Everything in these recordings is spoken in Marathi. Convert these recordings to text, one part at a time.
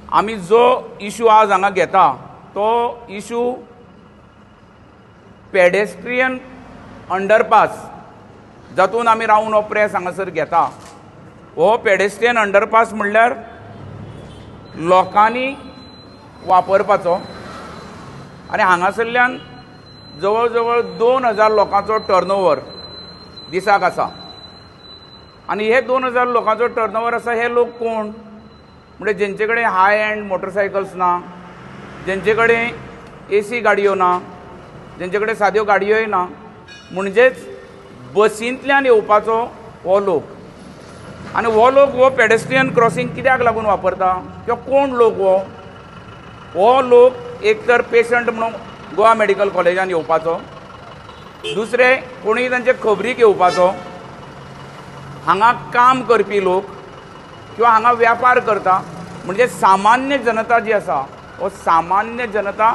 आमी जो इशू आज हांगा घेता तो इशू पेडेस्ट्रियन अंडरपास जातून आमी रावन हो प्रेस हांगासर घेता। हो पेडेस्ट्रियन अंडरपास म्हणल्यार लोकांनी वापरपाचो आनी हांगासरल्यान जवळ जवळ 2000 लोकांचो टर्नओवर दिसाक आसा। आनी हे 2000 लोकांचो टर्नओवर आसा हे लोक कोण म्हणजे जेंचे कडेन हाय एंड मोटरसायकल्स ना, जेंचे कडेन एसी गाडयो ना, जेंचे कडेन साद्यो गाडयोय ना, म्हणजेच बसींतल्यान येवपाचो हो लोक। आनी हो लोक हो पेडेस्ट्रियन क्रॉसिंग कित्याक लागून वापरता किंवा कोण लोक हो लोक एक तर पेशंट म्हणून गोवा मेडिकल कॉलेजान येवपाचो, दुसरे कोणीय तांचे खबरीक येवपाचो, हांगा काम करपी लोक किंवा हांगा व्यापार करता म्हणजे सामान्य जनता जी आसा हो सामान्य जनता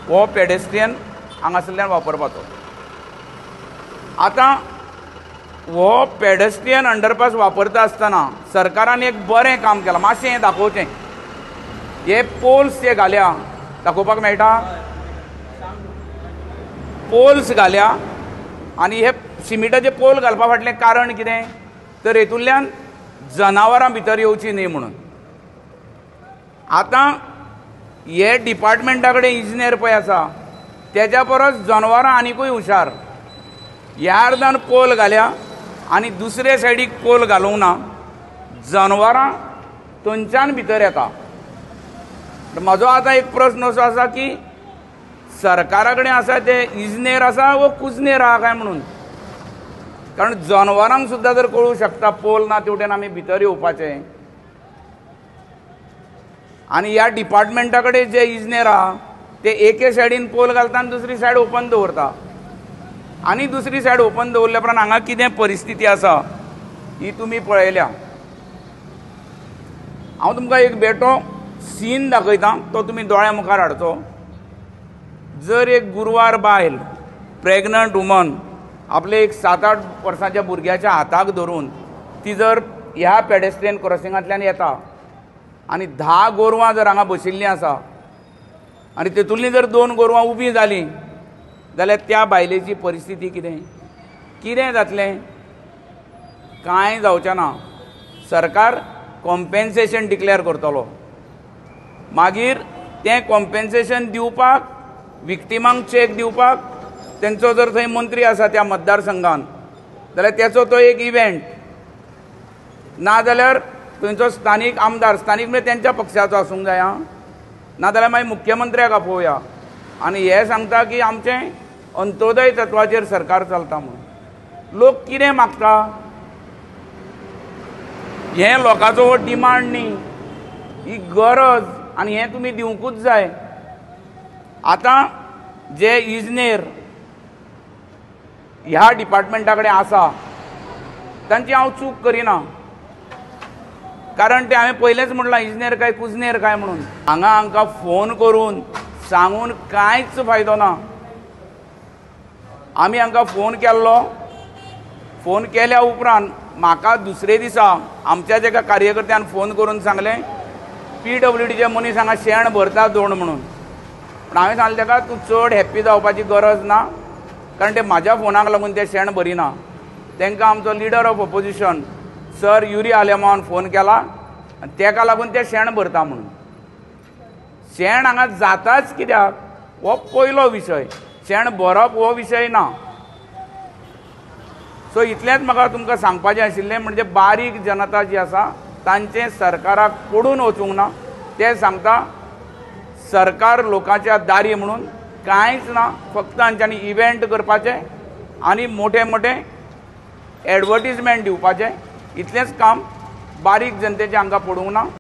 हो पेडेस्ट्रियन हांगासरल्यान वापरपाचो। आतां हो पेडेस्ट्रियन अंडरपास वापरता आसतना सरकारान एक बरें काम केलां, मातशें हें दाखोवचें। हे पोल्स जे घाल्या दाखोवपाक मेळटा, पोल्स घाल्या आनी हे सिमिटाचे पोल घालपा फाटलें कारण कितें तर हेतूंतल्यान जनावरां भितर येवची न्ही म्हणून। आतां हे डिपार्टमेंटा कडेन इंजिनियर पळय आसा तेज्या परस जनावरां आनिकूय हुशार। ह्या अर्दान पोल घाल्या आनी दुसरे सायडीक पोल घालूंक ना, जनावरां थंयच्यान भितर येता। म्हजो आतां एक प्रस्न असो आसा की सरकारा कडेन आसा ते इंजिनियर आसा वो कुजनेर आहा काय म्हणून, कारण जनावरांक सुद्दां जर कळूंक शकता पोल ना तेवटेन आमी भितर येवपाचें। आनी ह्या डिपार्टमेंटा कडेन जे इंजिनियर आहा ते एके सायडीन पोल घालता आनी दुसरी सायड ओपन दवरता आनी दुसरी सायड ओपन दवरल्या उपरांत हांगा कितें परिस्थिती आसा ही तुमी पळयल्या। हांव तुमकां एक बेटो सीन दाखयतां तो तुमी दोळ्या मुखार हाडचो। जर एक गुरवार बायल प्रेग्नंट वुमन आपले एक 7-8 वर्सांच्या भुरग्याच्या हाताक धरून ती जर ह्या पेडेस्ट्रियन क्रॉसिंगांतल्यान येता आनी 10 गोरवां जर हांगा बशिल्लीं आसा आनी तेतूंतलीं जर 2 गोरवां उबीं जालीं जाल्यार त्या बायलेची परिस्थिती कितें जातलें? कांय जावचें ना। सरकार कॉम्पेन्सेशन डिक्लेअर करतलो, मागीर तें कॉम्पेन्सेशन दिवपाक विक्टिमांक चेक दिवपाक तेंचो जर थंय मंत्री आसा त्या मतदारसंघान जाल्यार तेचो तो एक इव्हेंट, नाजाल्यार थंयचो स्थानीक आमदार, स्थानीक म्हणजे तेंच्या पक्षाचो आसूंक जाय, नाजाल्यार मागीर मुख्यमंत्र्याक आपोवया आनी हे सांगता की आमचें अंत्योदय तत्वाचेर सरकार चलता म्हणून। लोक कितें मागता? हें लोकांचो हो डिमांड न्ही, ही गरज आनी हें तुमी दिवंकूच जाय। आतां जे इंजिनियर ह्या डिपार्टमेंटा कडेन आसा तांची हांव चूक करिना, कारण ते हांवें पयलेंच म्हणलां इंजिनियर काय कुजनेर काय म्हणून। हांगा हांकां फोन करून सांगून कांयच फायदो ना। आमी हांकां फोन केल्लो, फोन केल्या उपरांत म्हाका दुसरे दिसा आमच्या एका कार्यकर्त्यान फोन करून सांगलें PWDचे मनीस हांगा शेण भरता दोण म्हणून। पूण हांवें सांगलें ताका तूं चड हॅप्पी जावपाची गरज ना, कारण ते म्हाज्या फोनाक लागून ते शेण भरिना। तांकां आमचो leader of opposition sir Yuri आलेमावन फोन केला आनी ताका लागून ते शेण भरता म्हणून। शेण हांगा जाताच कित्याक हो पयलो विशय, शेण भरप हो विशय ना। सो इतलेंच म्हाका तुमकां सांगपाचें आशिल्लें, म्हणजे बारीक जनता जी आसा तांचें सरकाराक पडून वचूंक ना। ते सांगता सरकार लोकांच्या दारी म्हणून कांयच ना, फक्त हांच्यांनी इव्हेंट करपाचे आनी मोठे मोठे एडवर्टिजमेंट दिवपाचे, इतलेंच काम बारीक जनतेचें हांकां पडूंक ना।